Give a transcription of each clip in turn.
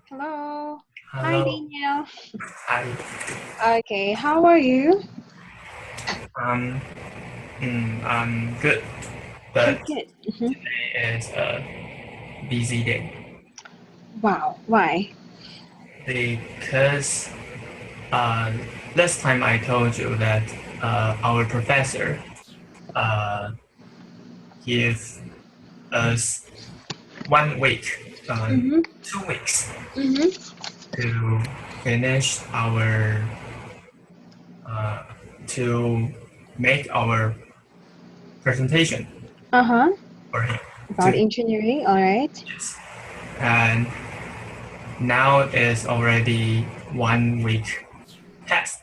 Hello. Hi, Hello. Danielle. Hi. Okay, how are you? Um, I'm good, Good, but good. today is a busy day Wow, why? because uh, last time I told you that our professor uh, gave us 1 week, Mm-hmm. 2 weeks Mm-hmm. to finish our uh, to make our presentation Uh-huh. for him. About To engineering, all right. yes, and now is already 1 week past.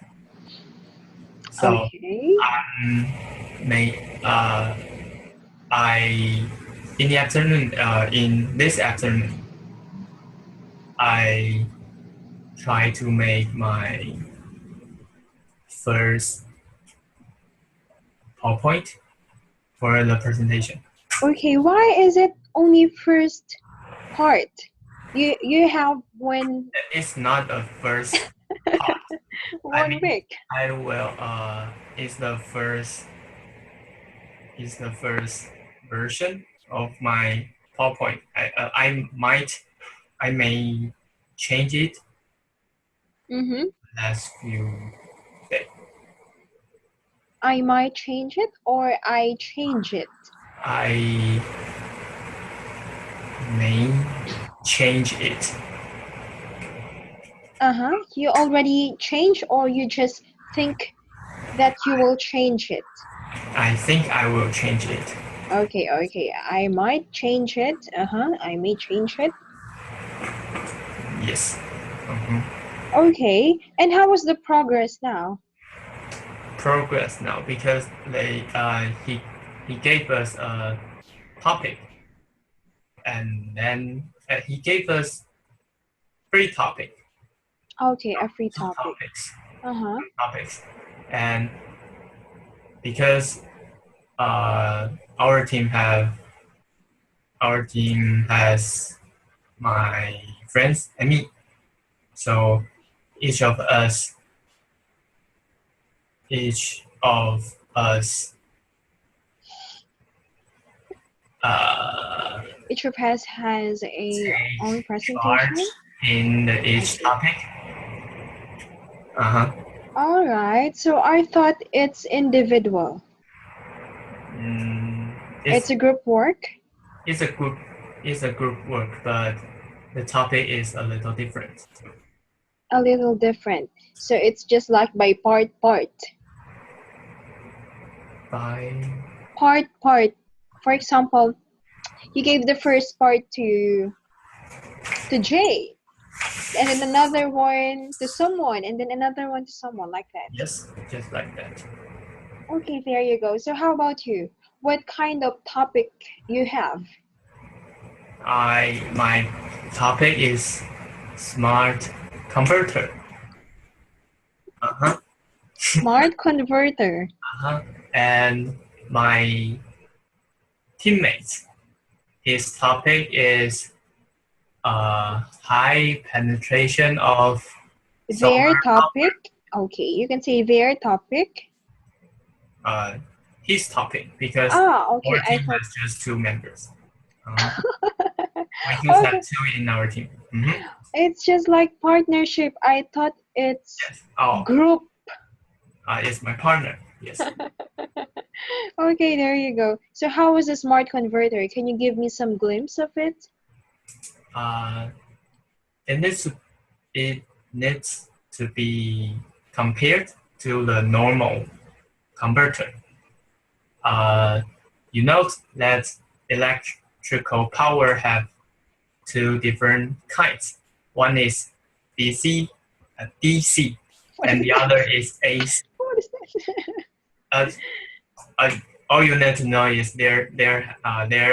So Okay. um, may I in the afternoon in this afternoon I try to make my first PowerPoint for the presentation. Okay, why is it only first part? You have one It's not a first part. I one mean week. I will it's the first version of my PowerPoint. I may change it Mm-hmm. last few days. I might change it or I change it. I may change it. Uh-huh. You already change or you just think that you will change it? I think I will change it. Okay, okay. I might change it. Uh-huh. I may change it. Yes. Mhm. Okay. And how was the progress now? Progress now because he gave us a topic and then he gave us three Okay, a free two topic. Uh-huh. topics, and because uh, our team have our team has my friends and me. So each of us, each of us, uh, Each of us has a own take presentation. charge in each Okay. topic. Uh huh. All right. So I thought it's individual. Mm, It's it's a group work. it's a group work, but the topic is a little different. A little different. So it's just like by part. By Part. For example, you gave the first part to Jay, and then another one to someone, and then another one to someone like that. yes, just like that. Okay, there you go. So how about you? What kind of topic you have? My topic is smart converter. Uh huh. Smart converter. Uh-huh. And my teammates, his topic is high penetration of Their solar power. topic. Okay, you can say their topic. Uh, his topic because Ah, our okay, I team thought. has just two members. We just have Okay, two in our team. Mhm. it's just like partnership. I thought it's Yes. Oh, group. it's my partner. Yes. Okay, there you go. So how was the smart converter? Can you give me some glimpse of it? Uh, it needs to it needs to be compared to the normal converter. Uh, you note that electrical power have two different kinds. One is DC, What is and the other that? is AC. What is that? Uh, uh, all you need to know is there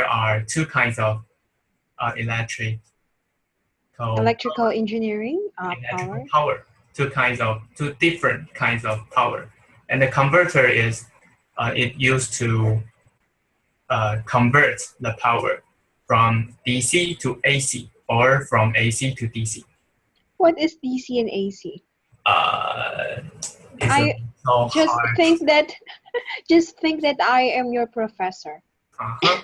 are two kinds of electrical Electrical engineering, electrical power. power. Two different kinds of power, and the converter is it used to convert the power from DC to AC or from AC to DC. What is DC and AC? Uh, it's a I so just hard. think that just think that I am your professor Uh-huh.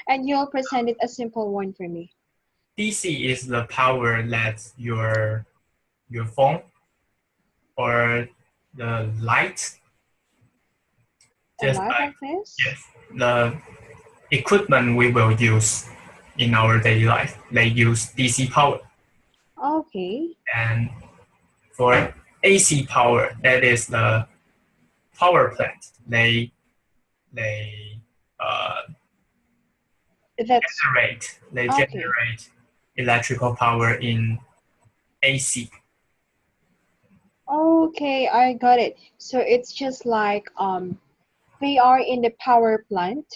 and you'll present it a simple one for me. DC is the power that your phone or the light, A just lot like this? yes, the equipment we will use in our daily life. They use DC power. Okay. And for AC power, that is the power plant. They uh, That's they okay. generate electrical power in AC. Okay, I got it. So it's just like they are in the power plant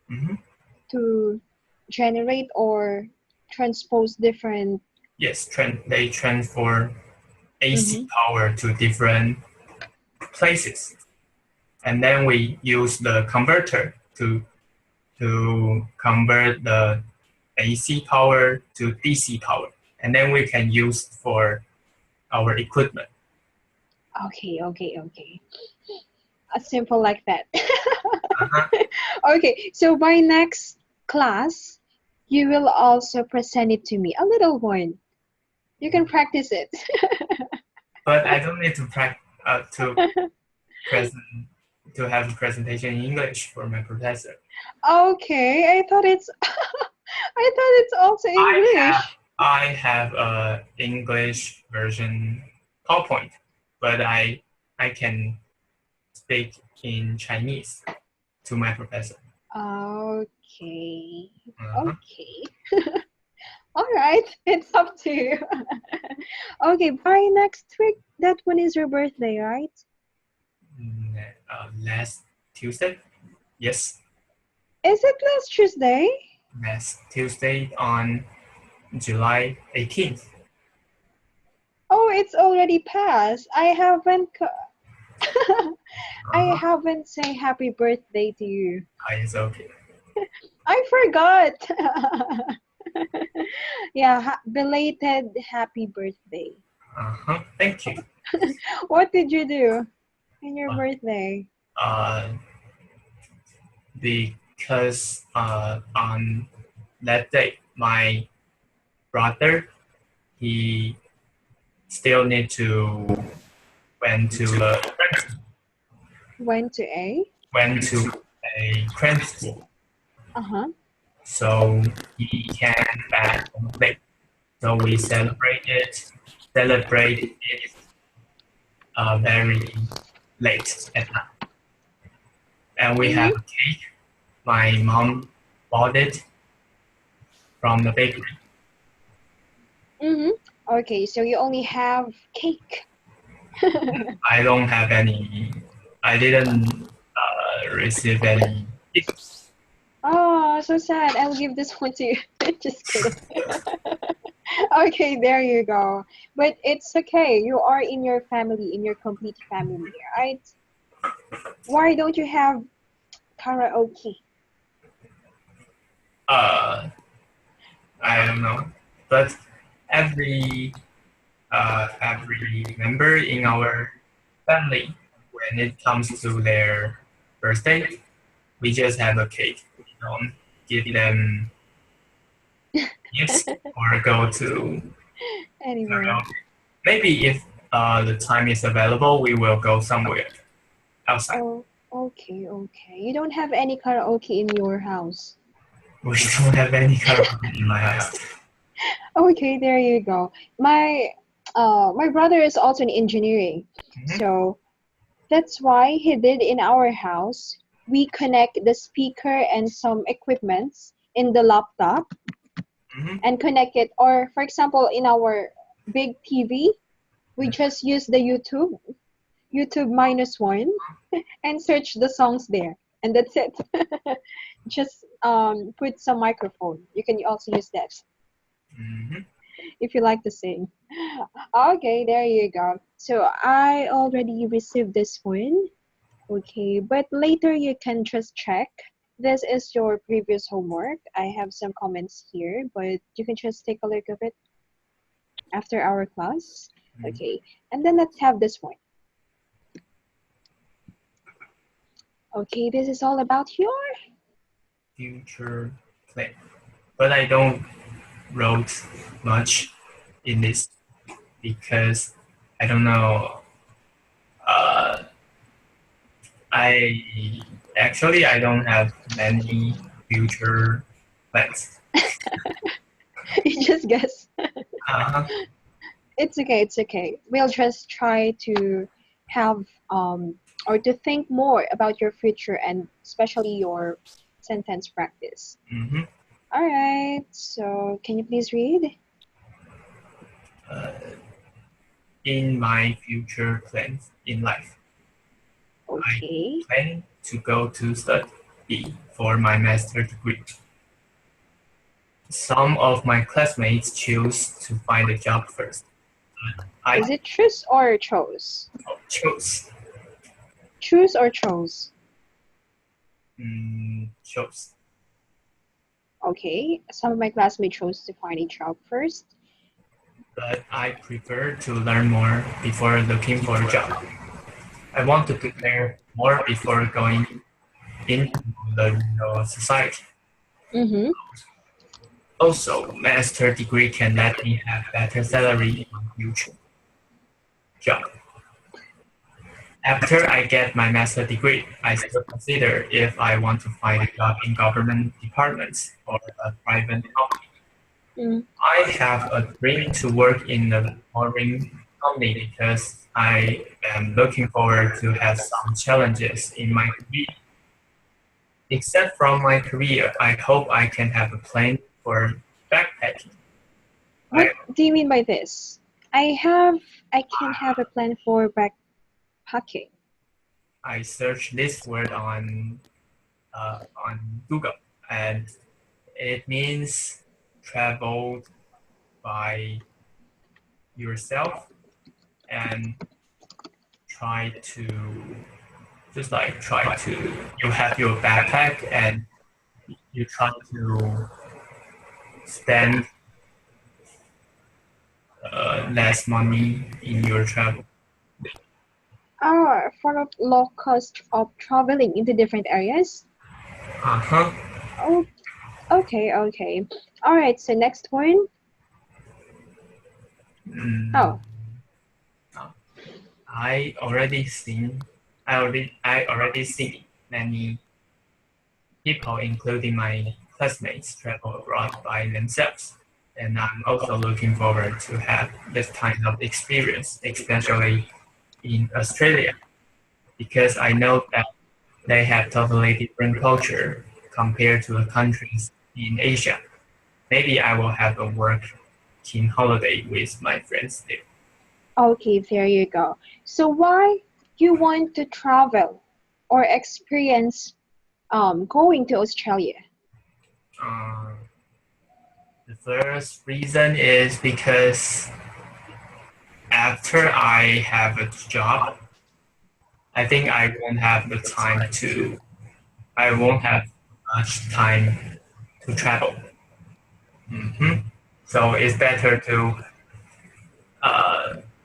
Mhm. to generate or transpose different. Yes, they transfer AC Mm-hmm. power to different places, and then we use the converter to convert the AC power to DC power, and then we can use for our equipment. Okay, okay, okay. A simple like that. Uh-huh. Okay, so by next class, you will also present it to me, a little one. You can practice it. But I don't need to present to have a presentation in English for my professor. Okay, I thought it's I thought it's also I have English. I have a English version PowerPoint, but I can speak in Chinese to my professor. Okay. Uh-huh. Okay. All right. It's up to you. Okay, by next week, that one is your birthday, right? Last Tuesday, yes, Is it last Tuesday? last Tuesday on July 18th. Oh, it's already passed. I Uh-huh. haven't say happy birthday to you. It's okay. I forgot. Yeah, belated happy birthday. Uh-huh. Thank you. What did you do in your Uh, birthday? uh, because on that day, my brother he still need to went to a Went to A? went to a cram school, Uh-huh. so he can't back home late. So we celebrate it very late at night, and we have Mm-hmm. a cake. My mom bought it from the bakery. Mm-hmm. Okay, so you only have cake. I don't have any. I didn't receive any gifts. Oh, so sad. I'll give this one to you. Just kidding. Okay, there you go. But it's okay. You are in your family, in your complete family, right? Why don't you have karaoke? Uh, I don't know, but every every member in our family, when it comes to their birthday, we just have a cake. We don't give them gifts or go to Anywhere. karaoke. Maybe if the time is available, we will go somewhere outside. Oh, okay, okay. You don't have any karaoke in your house. We don't have any karaoke in my house. Okay, there you go. My brother is also in engineering. Mhm, So that's why he did in our house. We connect the speaker and some equipments in the laptop mhm. and connect it. Or for example, in our big TV, we just use the YouTube minus one, and search the songs there. And that's it. Just put some microphone. You can also use that Mhm. if you like to sing. Okay, there you go. So I already received this one. Okay, but later you can just check. This is your previous homework. I have some comments here, but you can just take a look of it. after our class. Mm. Okay, and then let's have this one. Okay, this is all about your Future plan. But I don't wrote much in this because I don't know. Uh, I don't have many future plans. you just guess. Uh-huh. It's okay, it's okay. We'll just try to have or to think more about your future and especially your sentence practice. Mm-hmm. All right, so can you please read? Uh, in my future plans in life, I Okay. plan to go to study for my master degree. Some of my classmates choose to find a job first. Is I it choose or chose? chose Choose or chose? chose, Okay, some of my classmates chose to find a job first. but I prefer to learn more before looking for a job. I want to prepare more before going into the real society. Mm-hmm. Also, master degree can let me have better salary in my future job. After I get my master degree, I still consider if I want to find a job in government departments or a private company. Mm. I have a dream to work in a foreign company because I am looking forward to have some challenges in my career. Except from my career, I hope I can have a plan for backpacking. I, What do you mean by this? I can have a plan for backpacking. I searched this word on Google, and it means travel by yourself and try to try to you have your backpack and you try to spend less money in your travel. For a low cost of traveling into different areas. Uh-huh. Oh, okay, okay. All right. So next one. Mm, Oh, I already seen I already seen many people, including my classmates, travel abroad by themselves. And I'm also looking forward to have this kind of experience, especially in Australia, because I know that they have totally different culture compared to the countries in Asia. Maybe I will have a working holiday with my friends there. okay. There you go. So why you want to travel or experience going to Australia? Um, the first reason is because after I have a job, I think I won't have much time to travel. Hmm. So uh,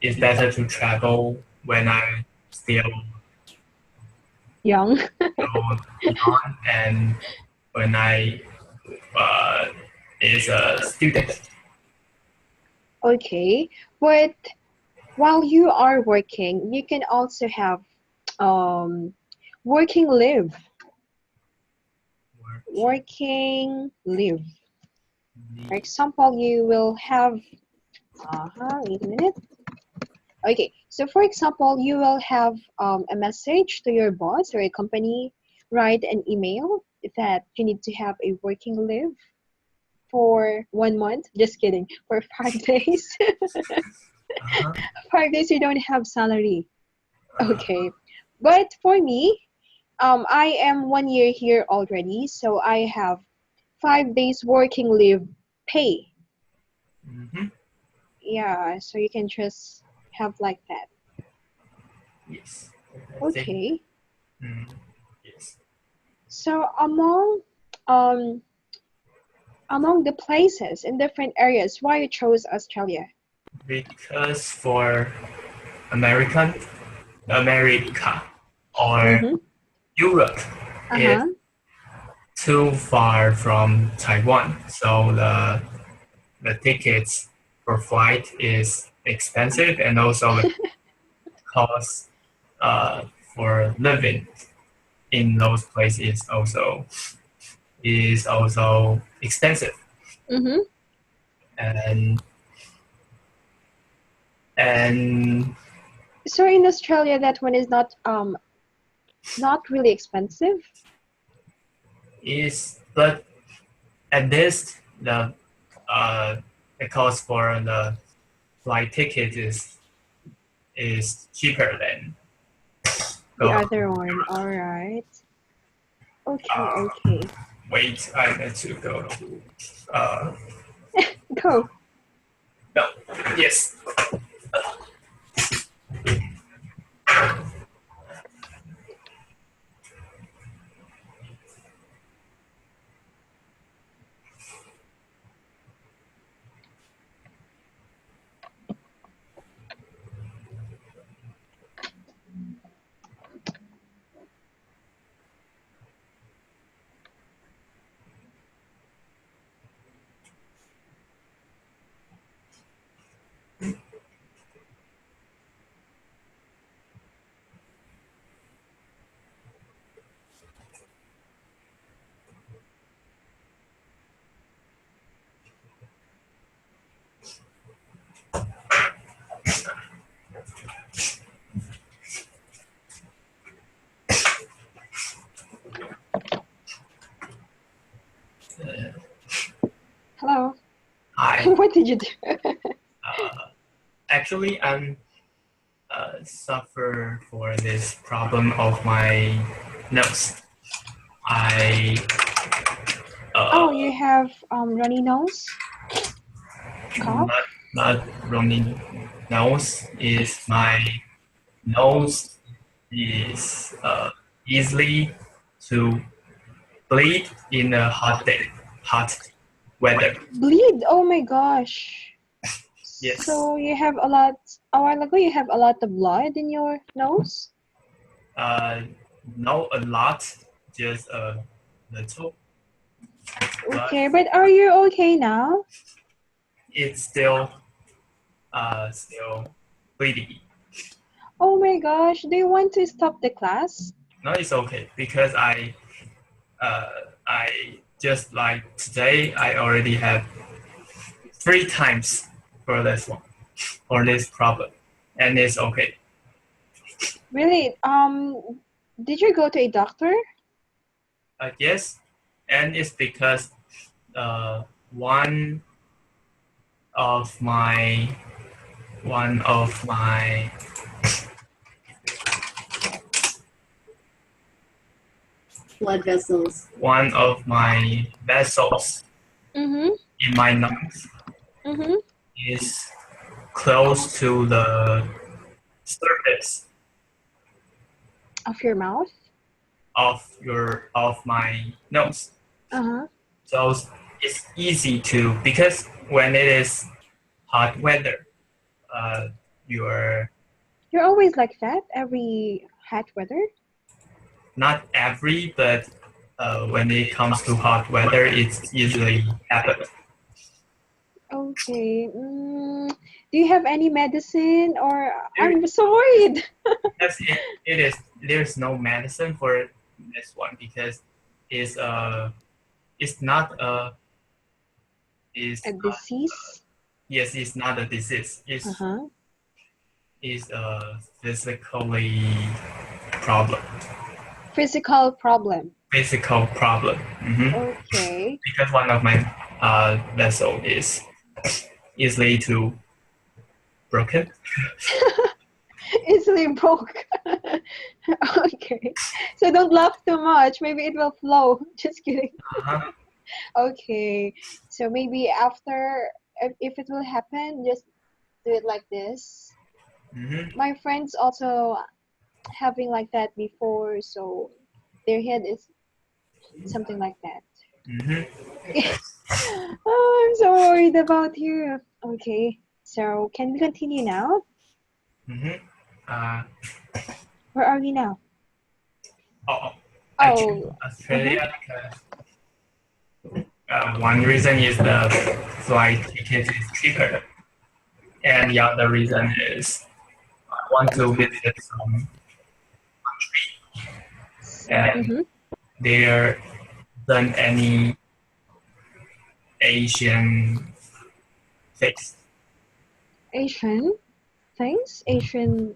it's better to travel when I'm still Young. young and when I uh, is a student. Okay, but while you are working, you can also have um working leave. Working. Working leave. For example, you will have wait a minute. Okay, so for example, you will have a message to your boss or a company, write an email that you need to have a working leave for 1 month. Just kidding, for 5 days. Uh-huh. 5 days you don't have salary. Uh, Okay, but for me, I am 1 year here already, so I have 5 days working leave pay. mhm. Yeah, so you can just have like that. Yes, I think. Okay. Mm, yes. So um among the places in different areas, why you chose Australia? Because for America or Mm-hmm. Europe, it's Uh-huh. too far from Taiwan, so the tickets for flight is expensive, and also the cost uh, for living in those places also expensive, Mm-hmm. and and So in Australia, that one is not really expensive. but at this the cost for the flight ticket is cheaper than The go. other one. All right. Okay, Uh, okay. wait, I need to go to uh, Go. no, yes. Hello. I What did you do? actually I'm suffer for this problem of my nose. I Oh, uh, you have runny nose, cough. not not running nose is my nose is easily to bleed in a hot weather. Bleed. Oh my gosh. Yes, So you have a lot. A while ago, you have a lot of blood in your nose. uh, not a lot, just a little, but Okay, but are you okay now? it's still bleeding. Oh my gosh. Do you want to stop the class? No, it's okay because uh, I just like today I already had 3 times for this one for this problem, and it's okay. Really? Did you go to a doctor? Yes, and it's because one of my one of my blood vessels. one of my vessels Mm-hmm. in my nose Mm-hmm. is close to the surface Of your mouth? of my nose. Uh-huh. So it's easy to because when it is hot weather, uh, you're You're always like that every hot weather? not every, but when it comes to hot weather, it's usually happens. Okay. Do you have any medicine or There, I'm so worried. yes, it is. There's no medicine for this one because it's it's not a A is disease? yes, it's not a disease. Uh-huh. It's a physically problem. Physical problem. Physical problem. Okay. Because one of my vessel is easily to broken. Easily broke. Okay. So don't laugh too much. Maybe it will flow. Just kidding. Uh-huh. Okay. So maybe after, if it will happen, just do it like this. Mm-hmm. My friends also having like that before, so their head is something like that. Mm-hmm. Oh, I'm so worried about you. Okay. So can we continue now? Mm-hmm. Where are we now? Actually, Oh, Australia, because one reason is the flight ticket is cheaper, and the other reason is I want to visit some country, and mm-hmm. there isn't any Asian face, Asian things, Asian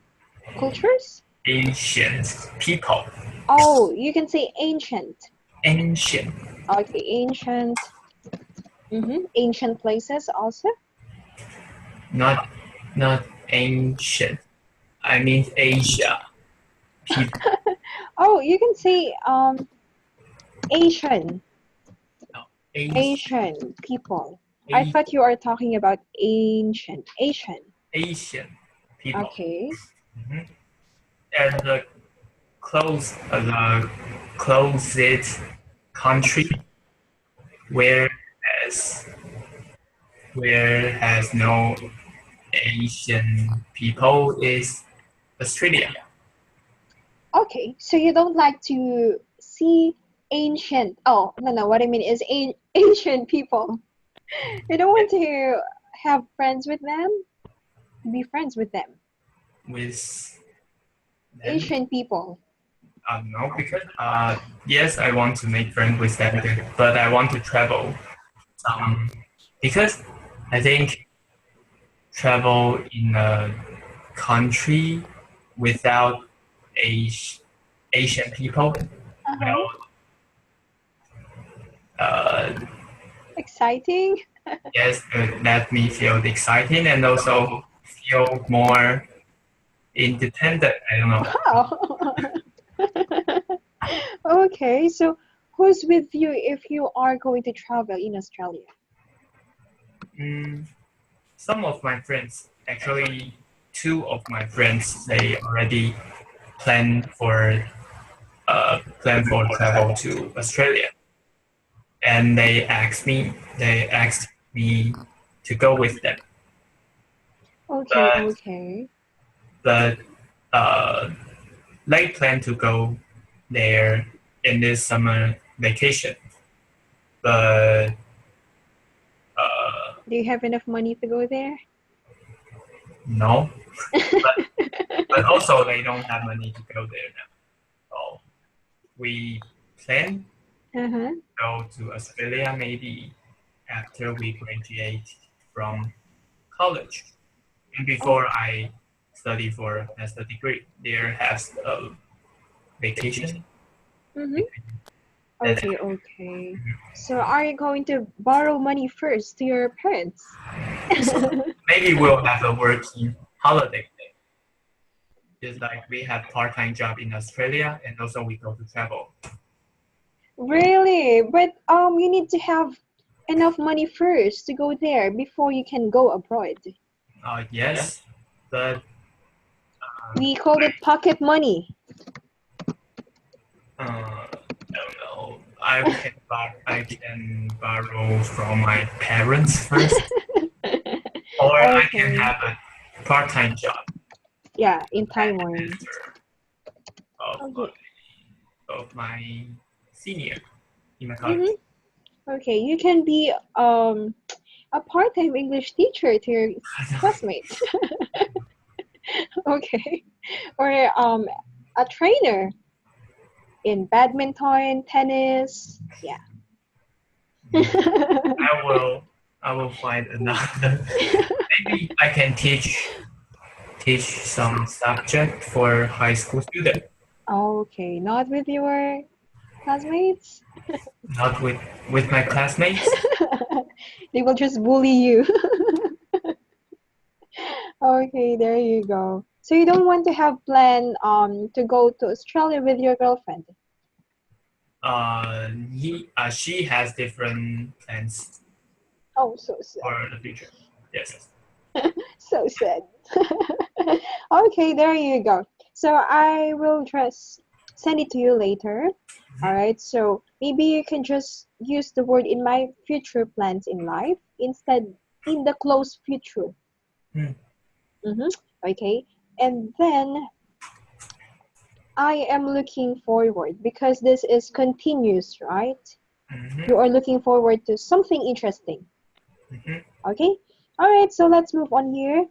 cultures. Asian people, Oh, you can say ancient. ancient, Okay, ancient. Mm-hmm. Ancient places also. not not ancient. I mean Asia people. Oh, you can say Asian. No, Asian, Asian people. I thought you are talking about ancient. Asian. Asian people. Okay. Mhm. And the closest country where has where has no Asian people is Australia. Okay. So you don't like to see ancient. Oh, no, no. What I mean is Asian people. You don't want to have friends with them? Be friends with them. With them. Asian people. No, because yes, I want to make friends with them, but I want to travel some because I think travel in a country without Asian people Uh-huh. will uh, Exciting. yes let me feel exciting and also feel more independent. I don't know. Wow. Okay, so who's with you if you are going to travel in Australia? Mm, some of my friends, actually, two of my friends, they already plan for travel to Australia, and they asked me to go with them, Okay, but okay. but uh, they plan to go there in this summer vacation, but Do you have enough money to go there? no, but also they don't have money to go there now. So we plan Uh-huh. to go to Australia maybe after we graduate from college. And before I study for a master degree, there has a vacation. Mm-hmm. That's Okay, okay. So are you going to borrow money first to your parents? so maybe we'll have a working holiday. Just like we have part-time job in Australia, and also we go to travel. Really? But you need to have enough money first to go there before you can go abroad. Yes, but We call it pocket money. I don't know. I can borrow from my parents first, or I can Okay. have a part-time job Yeah, in at the Taiwan. center of Okay. my senior in my college. Mm-hmm. Okay, you can be a part-time English teacher to your classmates. Okay. Or a trainer in badminton, tennis. Yeah. I will find another. Maybe I can teach some subject for high school student, Okay, not with your classmates. not with my classmates. They will just bully you. Okay, there you go. So you don't want to have plan to go to Australia with your girlfriend. She has different plans Oh, so sad. for the future. Yes. So sad. Okay, there you go. So I will just send it to you later. All right. So maybe you can just use the word in my future plans in life instead in the close future. Hmm. Okay, and then I am looking forward because this is continuous, right? You are looking forward to something interesting. Okay, all right, so let's move on here.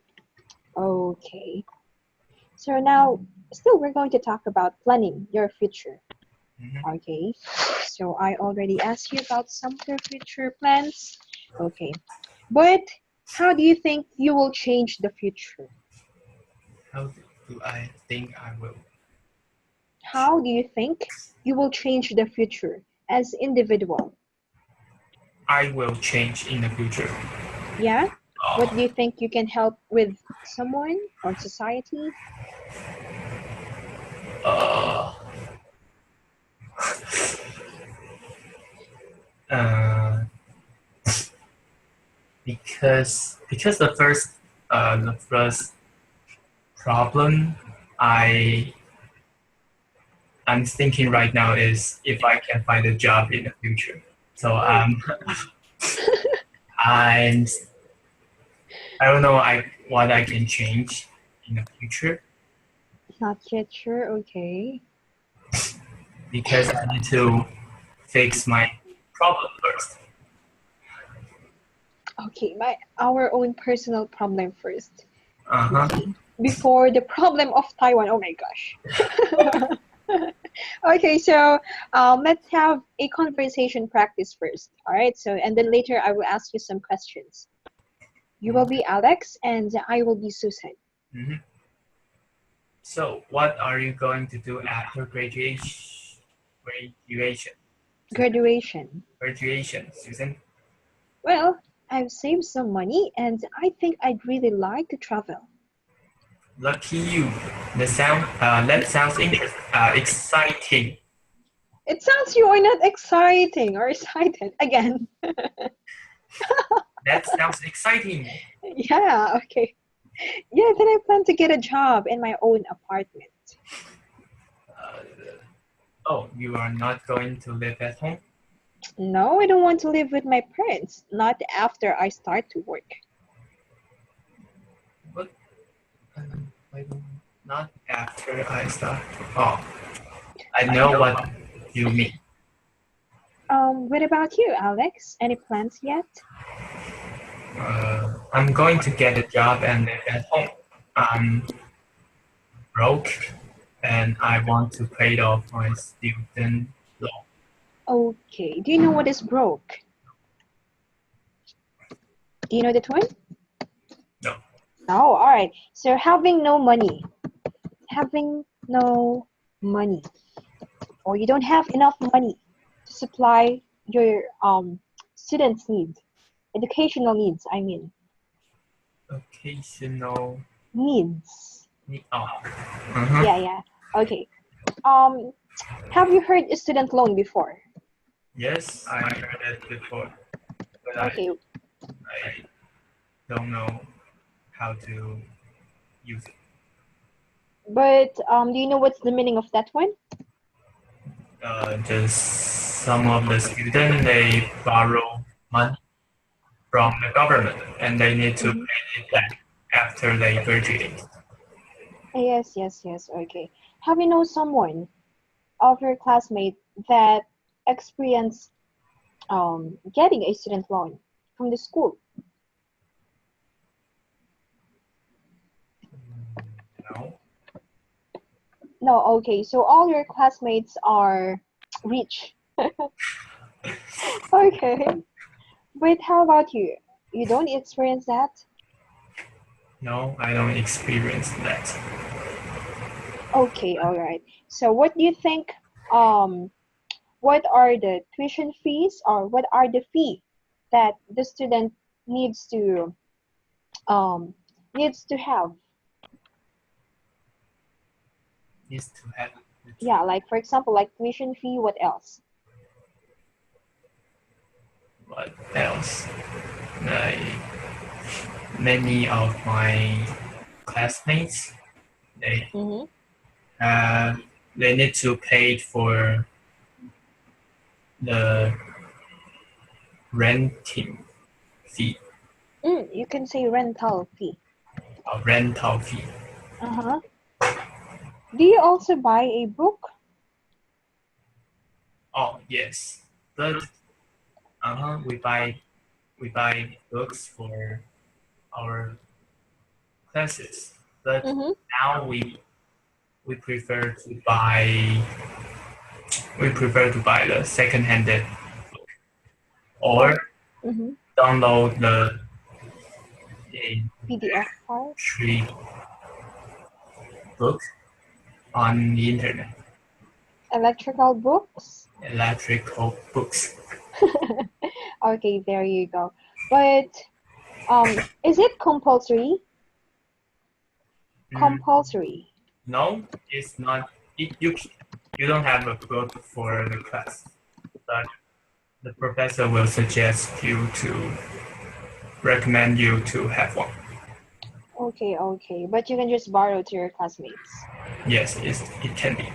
Okay, so now still we're going to talk about planning your future. Okay, so I already asked you about some of your future plans. Okay, but how do you think you will change the future? How do I think I will? How do you think you will change the future as individual? I will change in the future. Yeah? What Uh, do you think you can help with someone or society? uh, uh, because the first problem I I'm thinking right now is if I can find a job in the future. So I'm I don't know what I can change in the future Not yet sure, okay. because I need to fix my problem first. Okay, our own personal problem first. Uh-huh. Okay. Before the problem of Taiwan. Oh my gosh. Okay, so let's have a conversation practice first. All right. So and then later I will ask you some questions. You will be Alex and I will be Susan. Mhm. So what are you going to do after graduation? Graduation. Graduation. Graduation, Susan. Well, I've saved some money and I think I'd really like to travel. Lucky you. That sounds interesting. Exciting. It sounds you are not exciting or excited again. That sounds exciting. Yeah, okay. Yeah, then I plan to get a job in my own apartment. Uh, oh, you are not going to live at home? No, I don't want to live with my parents, not after I start to work. What? Wait, not after I start. Oh, I know what you mean. What about you, Alex? Any plans yet? I'm going to get a job and live at home. I'm broke and I want to pay off my student loan. Okay, do you know what is broke? Do you know that one? No. Oh, all right. So having no money, having no money, or you don't have enough money to supply your students' needs, educational needs, I mean, Occasional. needs. Oh. Uh-huh. Yeah, yeah. Okay. Um, have you heard a student loan before? Yes, I heard it before, but Okay, I don't know how to use it. but do you know what's the meaning of that one? Just some of the students they borrow money from the government and they need to Mhm. pay it back after they graduate. Yes, yes, yes. Okay. Have you know someone of your classmate that experienced getting a student loan from the school? No. No, okay. So all your classmates are rich. Okay. But how about you? You don't experience that? No, I don't experience that. Okay, all right. So what do you think what are the tuition fees or what are the fee that the student needs to um needs to have? Is to have Yeah, like for example, like tuition fee, what else? what else? Like many of my classmates, they Mm-hmm. uh, they need to pay for the renting fee. You can say rental fee. a rental fee. Uh-huh. Do you also buy a book? Oh yes, but we buy books for our classes. But Mm-hmm. now we prefer to buy the second-handed or Mm-hmm. download the PDF file? free book on the internet. Electrical books? Electrical books. Okay, there you go. But is it compulsory? Mm, Compulsory. no, it's not. You don't have a book for the class, but the professor will suggest you to recommend you to have one. Okay, okay. But you can just borrow to your classmates. Yes, it can be.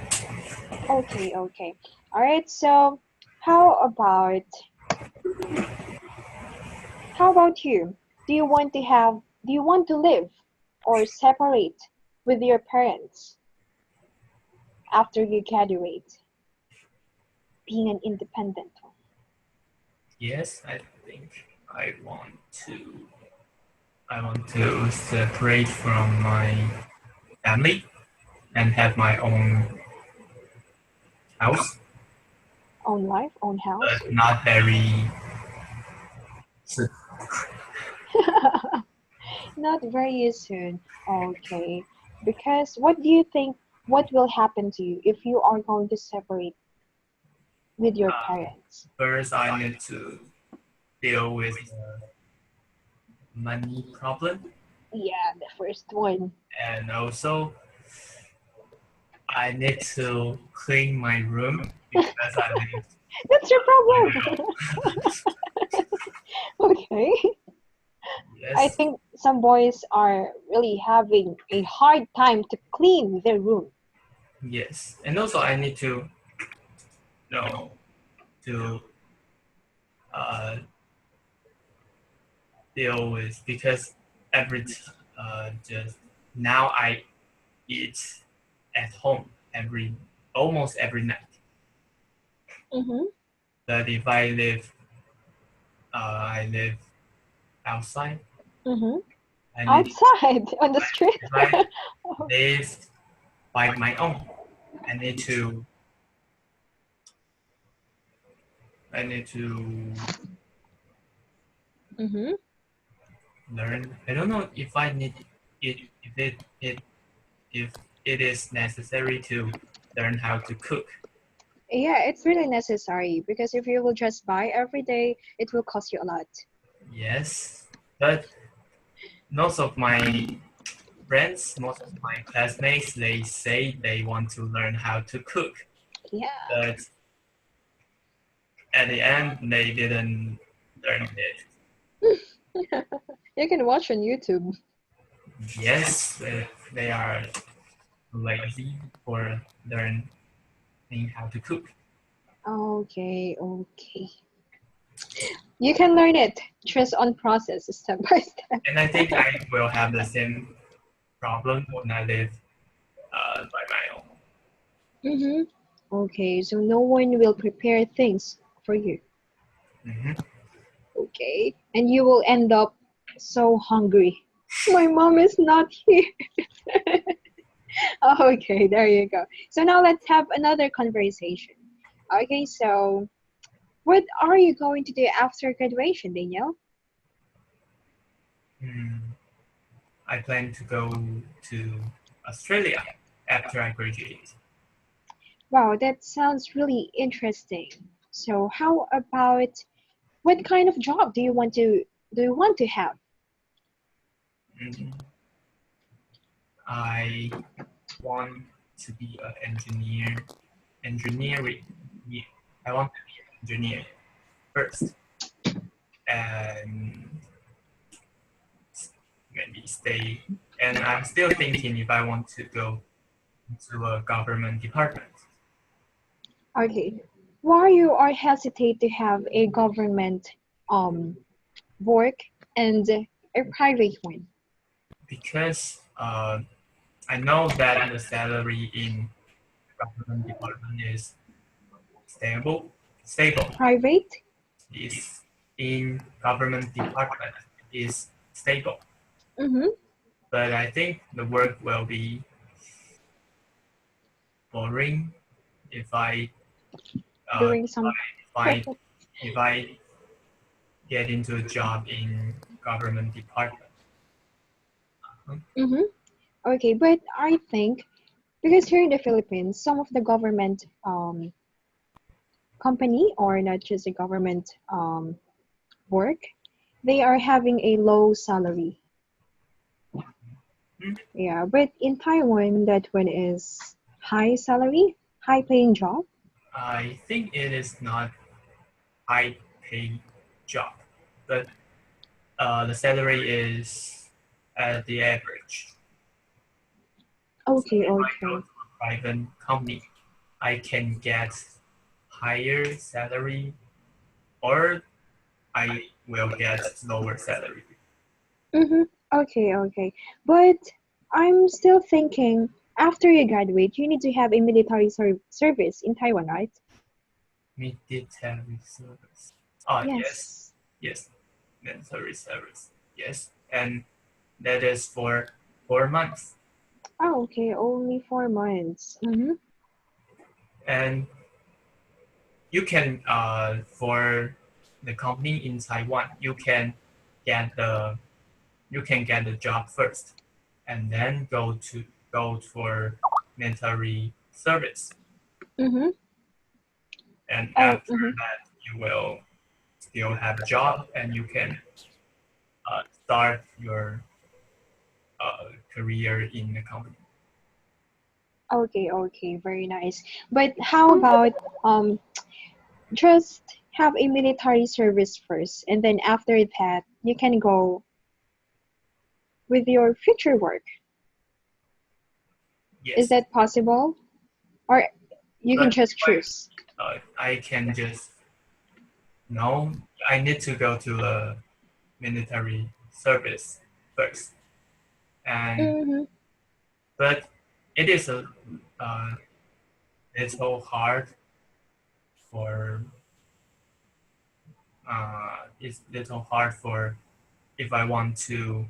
Okay, okay. All right. So, how about you? Do you want to live or separate with your parents after you graduate, being an independent one? Yes, I think to I want to separate from my family and have my own house, Own life, own house? but not very. Not very soon. Okay. Because what do you think what will happen to you if you are going to separate with your parents? First, I need to deal with the money problem, Yeah, the first one. and also I need to clean my room because I live That's your on problem. my own. Okay. I Yes, think some boys are really having a hard time to clean their room. yes, and also I need to know to uh, deal with because just now I eat at home almost every night. Mm-hmm. But if I live outside. Mm-hmm. I need Outside on the street. if I live by my own. I need to I need to Mm-hmm. learn. I don't know if I need it if it is necessary to learn how to cook. Yeah, it's really necessary because if you will just buy every day, it will cost you a lot. Yes, but most of my most of my classmates, they say they want to learn how to cook, Yeah. but at the end they didn't learn it. You can watch on YouTube. Yes, they are lazy for learning how to cook. Okay, okay. You can learn it just on process, step by step. And I think I will have the same problem when I live by my own. Mm-hmm. Okay, so no one will prepare things for you. Hmm. Okay, and you will end up so hungry. My mom is not here. Okay, there you go. So now let's have another conversation. Okay, so what are you going to do after graduation, Danielle? Mm, I plan to go to Australia after I graduate. Wow, that sounds really interesting. So how about what kind of job do you want to have? Mm, I want to be an engineer. Engineering. Yeah, I want to be an engineer first, and maybe stay. And I'm still thinking if I want to go to a government department. Okay, why you are hesitate to have a government um work and a private one? because I know that the salary in government department is stable. Private? Is in government department is stable. Mm-hmm. But I think the work will be boring if I uh, Doing some. if I if I get into a job in government department. Mm-hmm. Okay, but I think because here in the Philippines, some of the government company or not just a government work, they are having a low salary. Hmm? Yeah, but in Taiwan, that one is high salary, high paying job. I think it is not high paid job, but the salary is at the average. So Okay, if I go okay. to a private company, I can get higher salary or I will get lower salary. Mm-hmm. Okay, okay. But I'm still thinking after you graduate, you need to have a military service in Taiwan, right? Military service. Ah, yes, Yes. yes, military service. Yes, and that is for 4 months. Oh, okay, only 4 months. Mm-hmm. And you can for the company in Taiwan, get the you can get the job first, and then go for military service. Mm-hmm. And Oh, after mm-hmm. that, you will still have a job, and you can start your career in the company. Okay, okay, very nice. But how about just have a military service first, and then after that, you can go with your future work. Is Yes, that possible? Or you can but just choose? I can just no. I need to go to the military service first, and Mm-hmm. but it is a uh, little hard for it's little hard for if I want to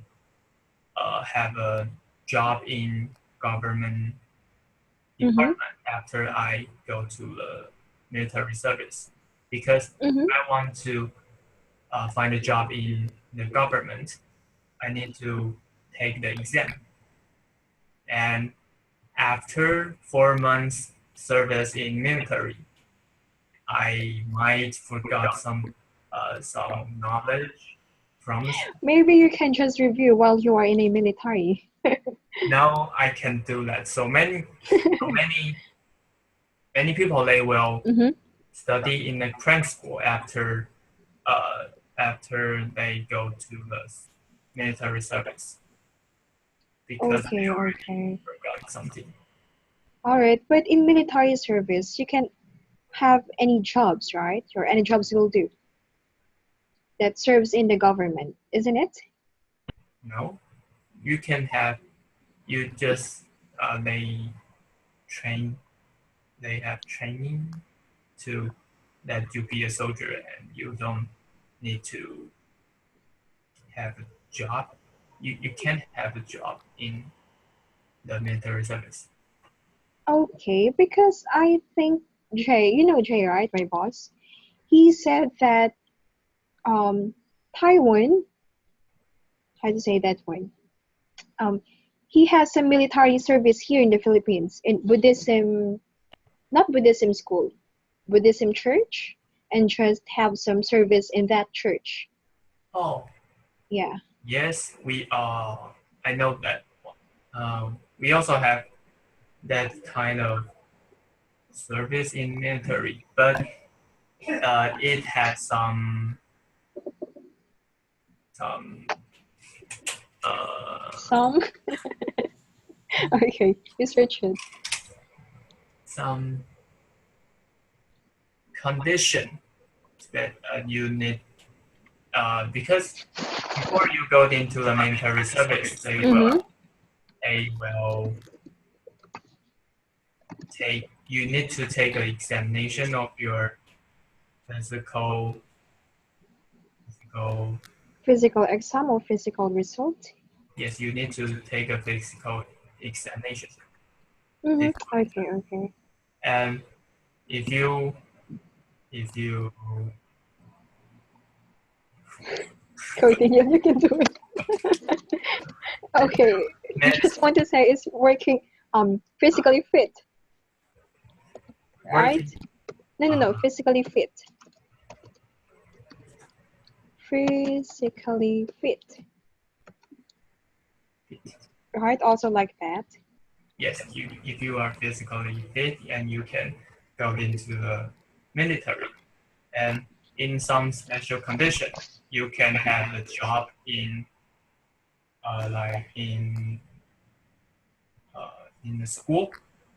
have a job in government Mm-hmm. department after I go to the military service because Mm-hmm. I want to find a job in the government. I need to take the exam, and after 4 months service in military, I might forgot some knowledge from the school. Maybe you can just review while you are in a military. Now I can do that. So many people they will Mm-hmm. study in the crank school uh, after they go to the military service because they Okay, already okay. forgot something. All right, but in military service, you can have any jobs, right? Or any jobs you will do that serves in the government, isn't it? No, you can have you just they train they have training to that you be a soldier and you don't need to have a job. You can have a job in the military service. Okay, because I think Jay, you know Jay, right? My boss. He said that um Taiwan, how to say that one? Um, he has some military service here in the Philippines in Buddhism, not Buddhism school, Buddhism church, and just have some service in that church. Oh, Yeah. yes, we are. I know that one. We also have that kind of service in military, but it has some uh, Some. Okay, research it. some condition that you need because before you go into the military service, they will take. You need to take an examination of your physical. Physical exam or physical result? Yes, you need to take a physical examination. Okay. And if you Continue, you can do it. Okay, I just want to say it's working physically fit, right? No, physically fit. Physically fit. Right, also like that. Yes, if you are physically fit and you can go into the military, and in some special condition, you can have a job in in the school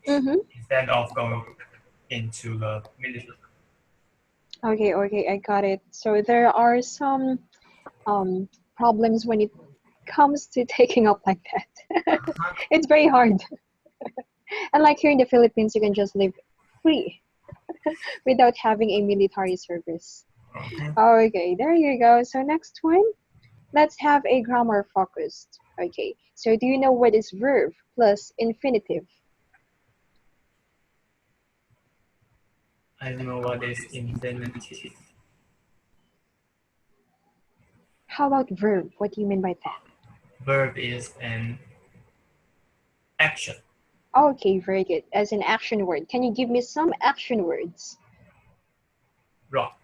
instead of going into the military. Okay, I got it. So there are some problems when it comes to taking up like that. It's very hard. And like here in the Philippines, you can just live free without having a military service. Okay, there you go. So next one, let's have a grammar focused. Okay, so do you know what is verb plus infinitive? I don't know what is infinitive. How about verb? What do you mean by that? Verb is an action. Okay, very good. As an action word, can you give me some action words? Rock.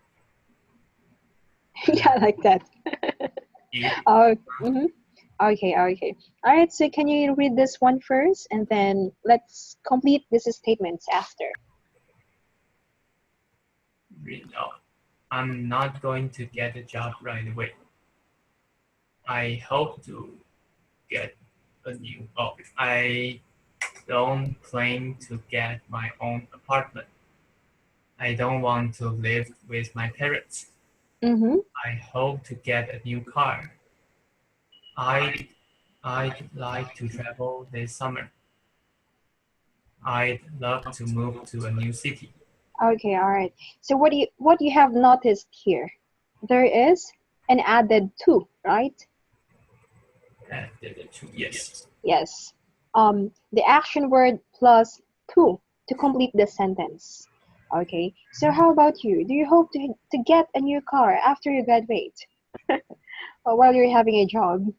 Yeah, like that. Oh, okay. All right, so can you read this one first, and then let's complete these statements after. No, I'm not going to get a job right away. I hope to get a new. I don't plan to get my own apartment. I don't want to live with my parents. I hope to get a new car. I'd like to travel this summer. I'd love to move to a new city. Okay, all right. So what you have noticed here, there is an added to, right? Added to, yes. Yes. The action word plus to complete the sentence. Okay. So how about you? Do you hope to get a new car after you graduate? Or while you're having a job?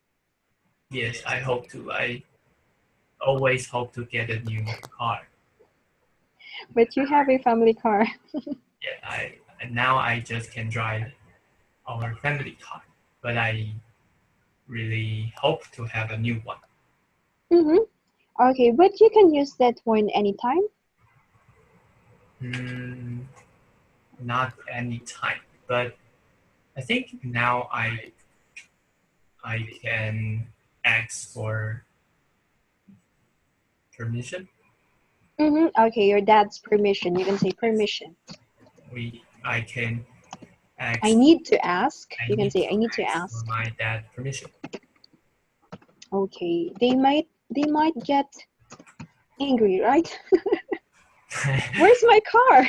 Yes, I hope to. I always hope to get a new car. But you have a family car. Yeah, now I just can drive our family car, but I really hope to have a new one. Okay, but you can use that one anytime. Not anytime, but I think now I can ask for permission. Okay, your dad's permission. You can say permission. I can ask. I need to ask. You can say I need to ask. For my dad permission. Okay, they might get angry, right? Where's my car?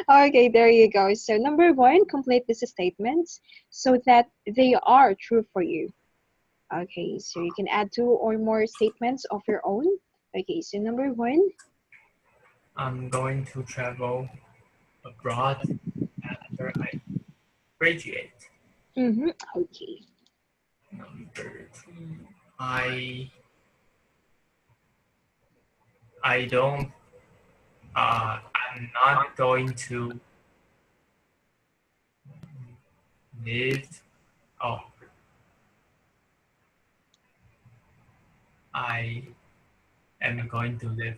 Okay, there you go. So number one, complete these statements so that they are true for you. Okay, so you can add 2 or more statements of your own. Okay, so number one. I'm going to travel abroad after I graduate. Okay. Number two, I don't. I'm not going to live. Oh, I am going to live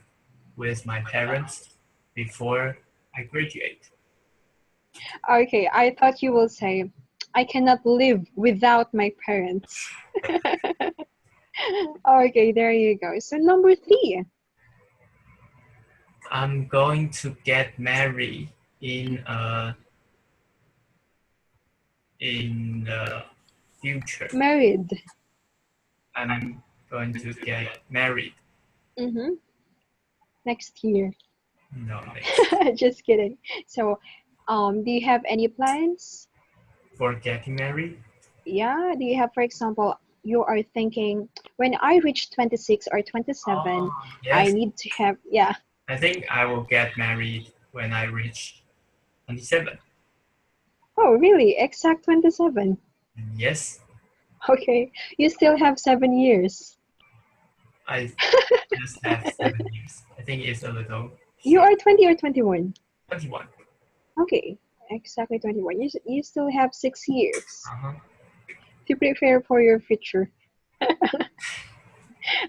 with my parents before I graduate. Okay, I thought you will say, I cannot live without my parents. Okay, there you go. So number 3. I'm going to get married in a in the future. Married. I'm going to get married. Mm-hmm. Next year. No, next. Just kidding. So, do you have any plans? For getting married? Yeah, do you have, for example, you are thinking when I reach 26 or 27, Oh, I yes. need to have, yeah. I think I will get married when I reach 27. Oh, really? Exact 27. Yes, Okay, you still have 7 years. I just have 7 years. I think it's a little You short. are 20 or 21? 21. Okay, exactly 21. You still have 6 years Uh-huh. to prepare for your future.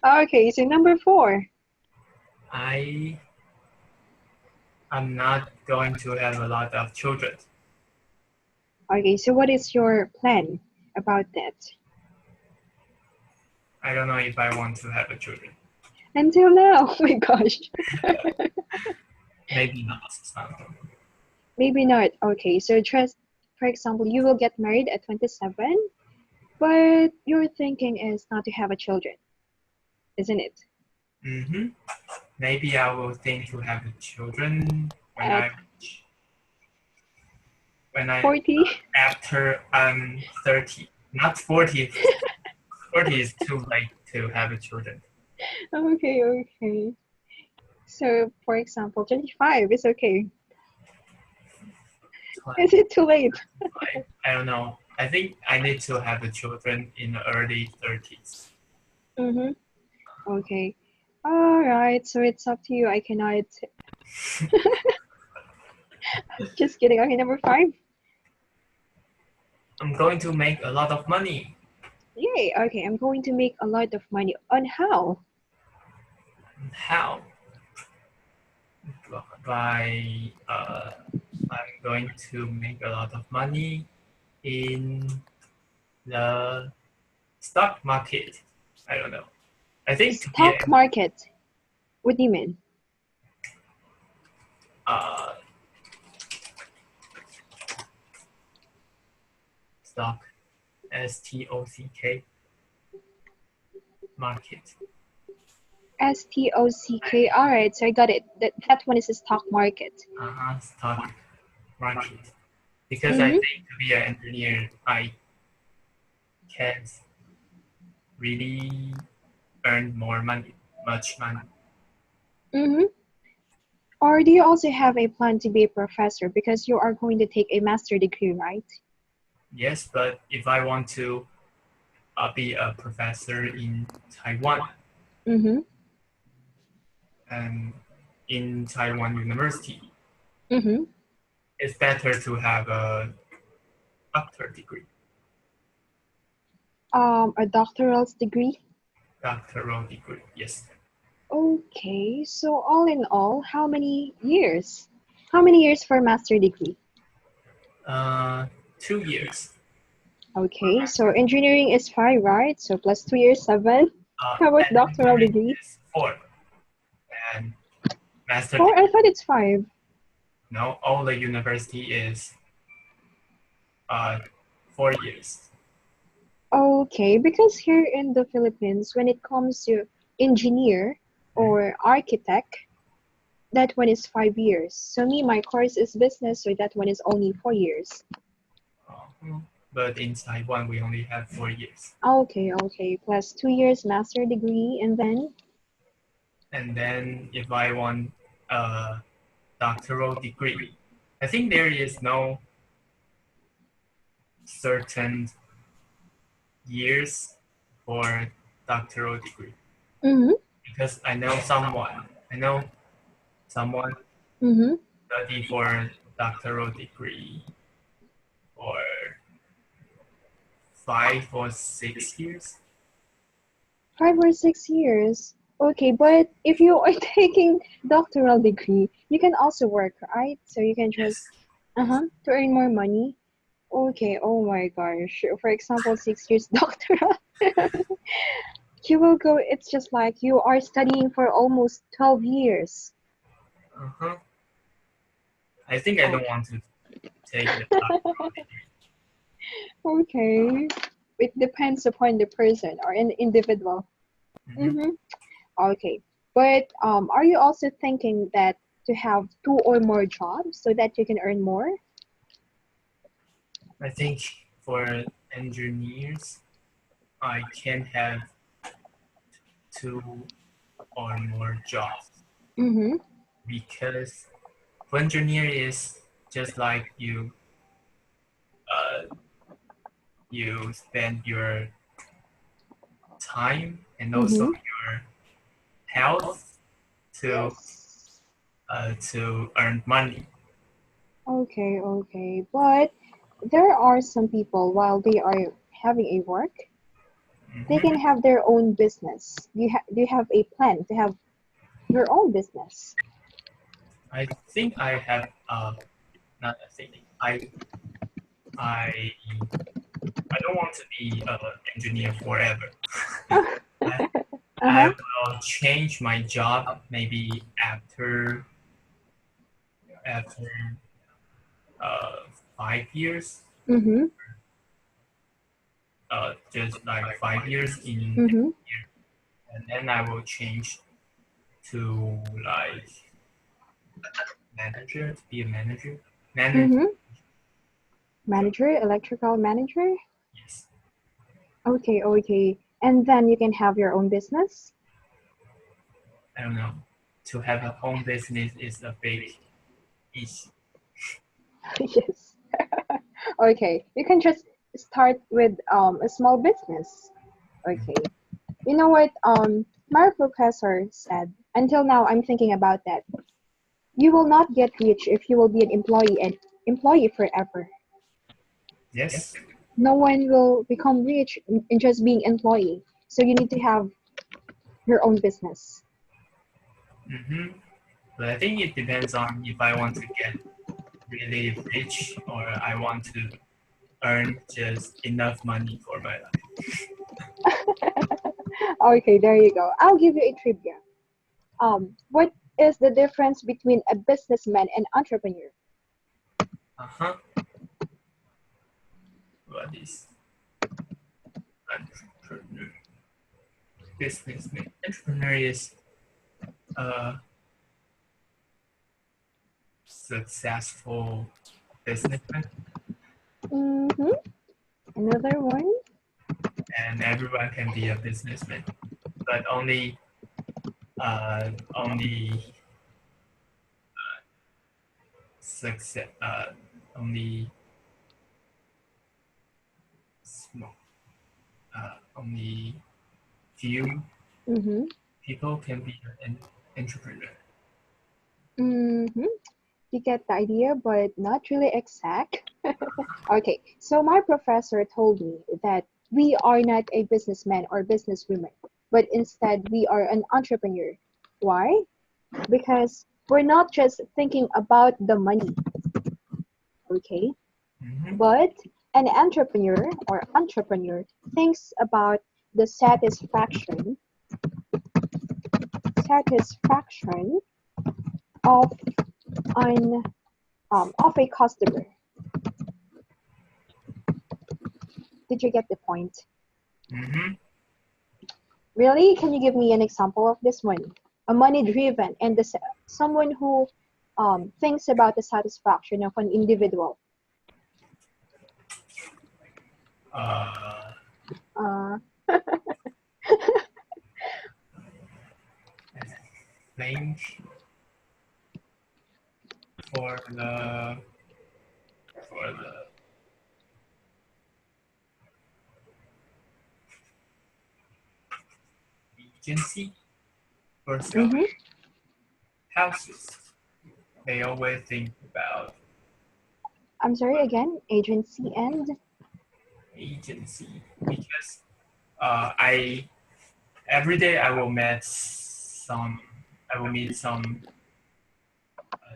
Okay, so number 4. I'm not going to have a lot of children. Okay, so what is your plan about that? I don't know if I want to have a children. Until now, oh my gosh. Maybe not. Maybe not. Okay, so just for example, you will get married at 27, but your thinking is not to have a children, isn't it? Mm-hmm. Maybe I will think to have children At when I 40? after I'm 30. Not 40. 40 is too late to have a children. Okay, okay. So for example, 25 is okay. Is it too late? I don't know. I think I need to have a children in the early 30s. Mm-hmm. Okay. All right, so it's up to you. I cannot. Just kidding. Okay, number 5. I'm going to make a lot of money. Yay. Okay, I'm going to make a lot of money. On how? How? By I'm going to make a lot of money in the stock market. I don't know. I think to be Stock market. What do you mean? uh, stock, STOCK market. STOCK. All right, so I got it. That one is the stock market. Stock market. Because I Mm-hmm. think to be an engineer, I can't really earn more money, much money. Mm-hmm. Or do you also have a plan to be a professor because you are going to take a master degree, right? Yes, but if I want to be a professor in Taiwan Mm-hmm. and in Taiwan University, Mm-hmm. it's better to have a doctor degree, A doctoral degree. doctoral degree. Yes, Okay, so all in all, how many years? How many years for master degree? 2 years. Okay, so engineering is 5, right? So plus 2 years, 7. How about doctoral Engineering degree? is 4, and master 4? I degree. thought it's 5. No, all the university is 4 years. Okay, because here in the Philippines, when it comes to engineer or architect, that one is 5 years. So me, my course is business, so that one is only 4 years. But in Taiwan, we only have 4 years. Okay, okay, plus 2 years master degree, and then And then if I want a doctoral degree, I think there is no certain years for doctoral degree mm-hmm, because I know someone mm-hmm. study for doctoral degree for 5 or 6 years. 5 or 6 years. Okay, but if you are taking doctoral degree, you can also work, right? So you can just Yes. to earn more money. Okay, oh my gosh. For example, 6 years doctoral. You will go, it's just like you are studying for almost 12 years. Uh-huh. I think I don't Okay. want to take the doctoral degree. Okay. It depends upon the person or an individual. Mhm. Mm-hmm. Okay. But are you also thinking that to have two or more jobs so that you can earn more? I think for engineers, I can have two or more jobs Mm-hmm. because for engineer is just like uh, you spend your time and also Mm-hmm. your health Yes. to earn money. Okay, okay. But there are some people while they are having a work, they can Mhm. have their own business. Do you have a plan to have your own business? I think I have not I think I I don't want to be an engineer forever. I, I Uh-huh. will change my job maybe after uh, 5 years, Mm-hmm. just like 5 years in, Mm-hmm. and then I will change to like manager to be a manager. Manager, Mm-hmm. Manager, electrical manager? yes. Okay, okay. And then you can have your own business? I don't know. To have a home business is a big issue. Yes. Okay. You can just start with a small business. Okay. You know what? My professor said, until now I'm thinking about that. You will not get rich if you will be an employee forever. Yes. No one will become rich in just being employee. So you need to have your own business. Hmm. But I think it depends on if I want to get really rich or I want to earn just enough money for my life. Okay, there you go. I'll give you a trivia. What is the difference between a businessman and entrepreneur? Uh-huh. What is entrepreneur? Businessman. Entrepreneur is a successful businessman, Mm-hmm. Another one? and everyone can be a businessman, but only success only small only few Mm-hmm. people can be an entrepreneur. Mm-hmm. You get the idea, but not really exact. Okay, so my professor told me that we are not a businessman or businesswoman, but instead we are an entrepreneur. Why? Because we're not just thinking about the money, okay? Hmm. But an entrepreneur thinks about the satisfaction of an of a customer. Did you get the point? Hmm. Really? Can you give me an example of this one? A money driven and someone who thinks about the satisfaction of an individual. Uh, Uh, I think for the agency for selling mhm. houses, they always think about I'm sorry again, agency and. agency because I every day I will meet some Mhm.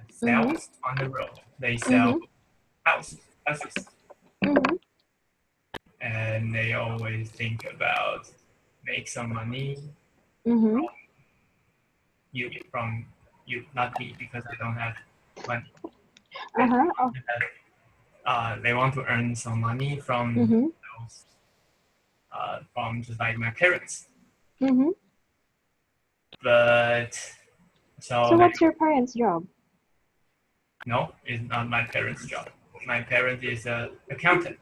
sales on the road. They sell Mhm. houses, Mhm. and they always think about make some money Mhm. from you, not me, because I don't have money. Uh But huh. Oh, they want to earn some money from Mm-hmm. those, from just like my parents. Mm-hmm. But So so what's your parents' job? no, it's not my parents' job. My parent is a accountant.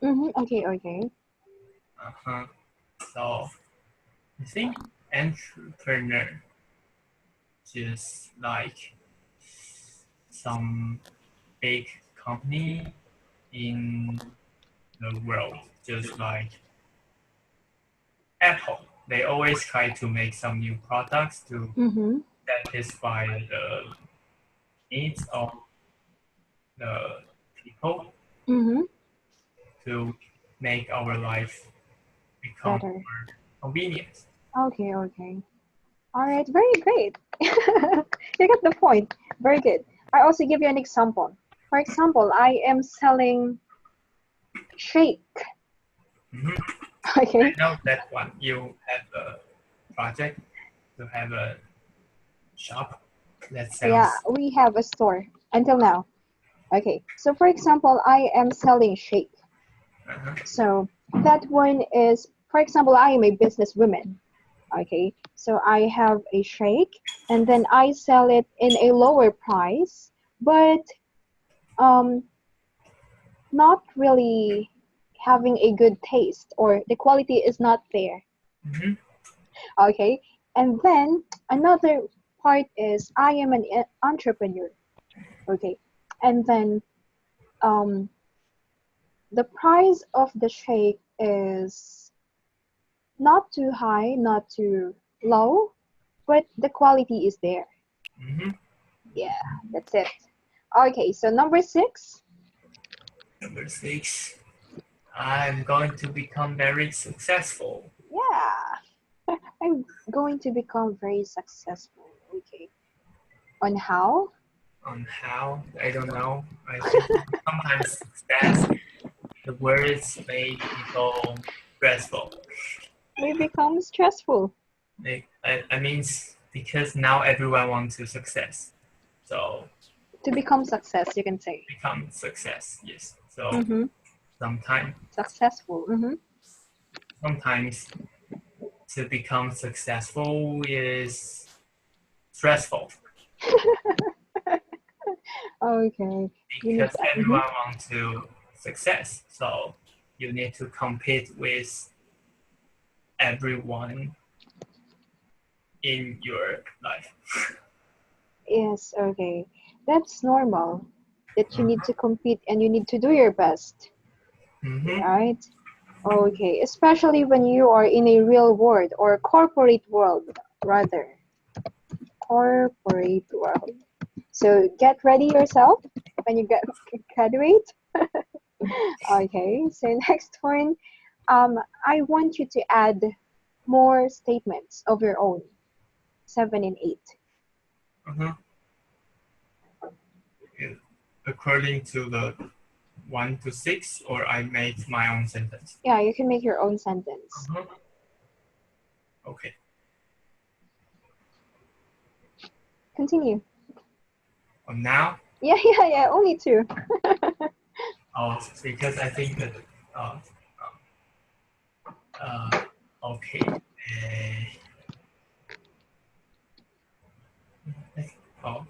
Mm-hmm. Okay, okay. Uh-huh. So I think entrepreneur just like some big company in the world, just like Apple. They always try to make some new products to Mm-hmm. satisfy the needs of the people, Mm-hmm. to make our life become Better. more convenient. Okay, okay. All right, very great. You get the point. Very good. I also give you an example. For example, I am selling shake. Mhm. Okay. I know that one. You have a project to have a shop that Yeah, sells. we have a store until now. Okay. So for example, I am selling shake. Uh-huh. So that one is, for example, I am a businesswoman. Okay. So I have a shake and then I sell it in a lower price, but um not really having a good taste or the quality is not there. Mm-hmm. Okay. And then another part is I am an entrepreneur. Okay. And then um, the price of the shake is not too high, not too low, but the quality is there. Mm-hmm. Yeah, that's it. Okay, so number 6. Number 6. I'm going to become very successful. Yeah, I'm going to become very successful. Okay. On how? On how? I don't know. I think sometimes success, the words make people stressful. We become stressful. I mean, because now everyone wants to success. So To become success, you can say. become success, yes. So Mm-hmm. sometimes, Successful. Mm-hmm. sometimes to become successful is stressful Okay. You need because to. Mm-hmm. everyone wants to success. So you need to compete with everyone in your life. Yes, okay. That's normal. That you need Uh-huh. to compete and you need to do your best, Mm-hmm. right? Okay, especially when you are in a real world or corporate world, rather. Corporate world. So get ready yourself when you get graduate. Okay, so next one, I want you to add more statements of your own, 7 and 8. Uh-huh. According to the 1 to 6, or I make my own sentence. Yeah, you can make your own sentence. Uh-huh. Okay. Continue. Now, Yeah, yeah, yeah, only 2. because I think that, uh, uh, okay. Oh,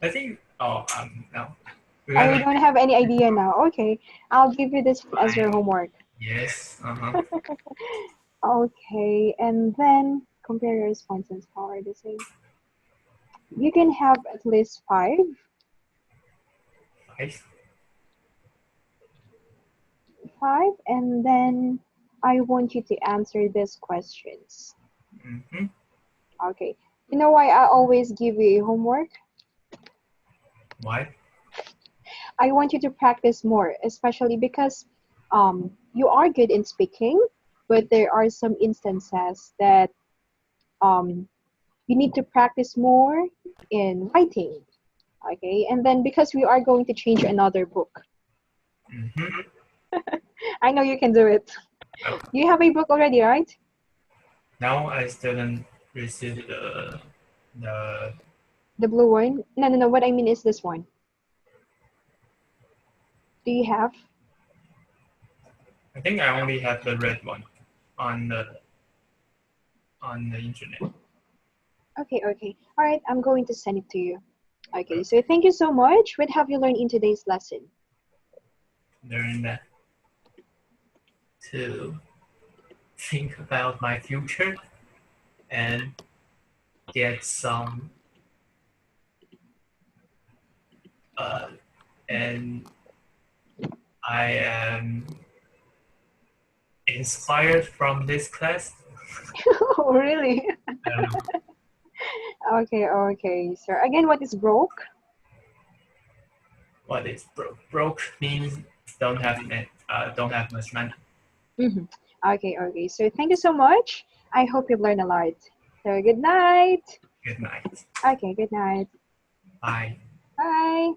I think, no. Oh, Because you I don't have any idea now. Okay, I'll give you this as your I, homework. yes, uh-huh. Okay, and then compare your responses. How are the same? You can have at least 5, 5. 5, and then I want you to answer these questions. Mm-hmm. Okay, you know why I always give you a homework? Why? I want you to practice more, especially because you are good in speaking, but there are some instances that um, you need to practice more in writing. Okay, and then because we are going to change another book, Mm-hmm. I know you can do it. Oh, You have a book already, right? now I still didn't receive the The blue one? No, no, no. What I mean is this one. Do you have? I think I only have the red one on the internet. Okay, okay. All right, I'm going to send it to you. Okay, so thank you so much. What have you learned in today's lesson? Learn that to think about my future and get some and I am inspired from this class. Oh, really? I don't know. Okay, okay. So again, what is broke? What is broke? Broke means don't have much money. Mm-hmm. Okay, okay. So thank you so much. I hope you've learned a lot. So good night. Good night. Okay, good night. Bye. Bye.